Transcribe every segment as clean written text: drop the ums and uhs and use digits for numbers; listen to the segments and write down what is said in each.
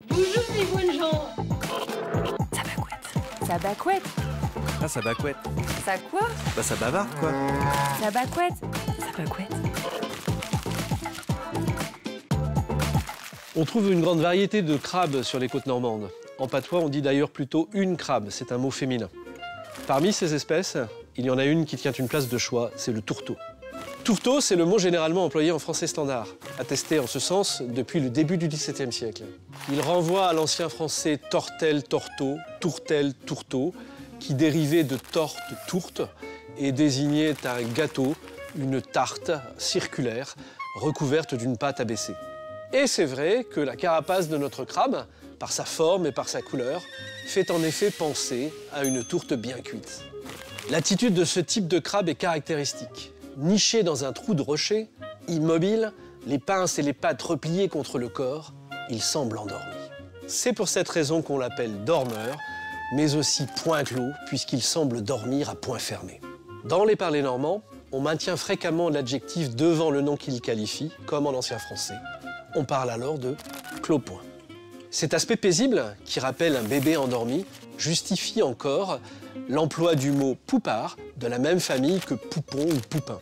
Bonjour les bonnes gens. Ça bacouette. Ah, ça bacouette. Ça quoi? Bah, ça bavarde, quoi. Ça bacouette. Ça bacouette. On trouve une grande variété de crabes sur les côtes normandes. En patois, on dit d'ailleurs plutôt une crabe, c'est un mot féminin. Parmi ces espèces, il y en a une qui tient une place de choix, c'est le tourteau. Tourteau, c'est le mot généralement employé en français standard, attesté en ce sens depuis le début du XVIIe siècle. Il renvoie à l'ancien français tortel, torteau, tourtel, tourteau, qui dérivait de torte, tourte, et désignait un gâteau, une tarte circulaire, recouverte d'une pâte abaissée. Et c'est vrai que la carapace de notre crabe, par sa forme et par sa couleur, fait en effet penser à une tourte bien cuite. L'attitude de ce type de crabe est caractéristique. Niché dans un trou de rocher, immobile, les pinces et les pattes repliées contre le corps, il semble endormi. C'est pour cette raison qu'on l'appelle dormeur, mais aussi point clos, puisqu'il semble dormir à point fermé. Dans les parlers normands, on maintient fréquemment l'adjectif devant le nom qu'il qualifie, comme en ancien français. On parle alors de clos-point. Cet aspect paisible, qui rappelle un bébé endormi, justifie encore l'emploi du mot poupard, de la même famille que poupon ou poupin.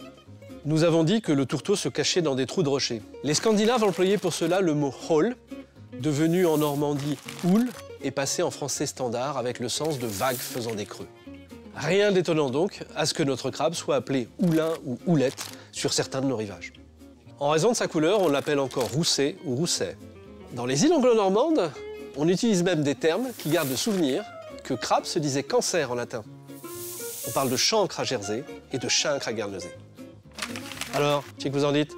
Nous avons dit que le tourteau se cachait dans des trous de rochers. Les Scandinaves employaient pour cela le mot hol, devenu en Normandie houle, et passé en français standard avec le sens de vague faisant des creux. Rien d'étonnant donc à ce que notre crabe soit appelé houlin ou houlette sur certains de nos rivages. En raison de sa couleur, on l'appelle encore rousset ou rousset. Dans les îles anglo-normandes, on utilise même des termes qui gardent le souvenir que crabe se disait cancer en latin. On parle de chancre à Jersey et de chincre à Guernesey. Alors, qu'est-ce que vous en dites?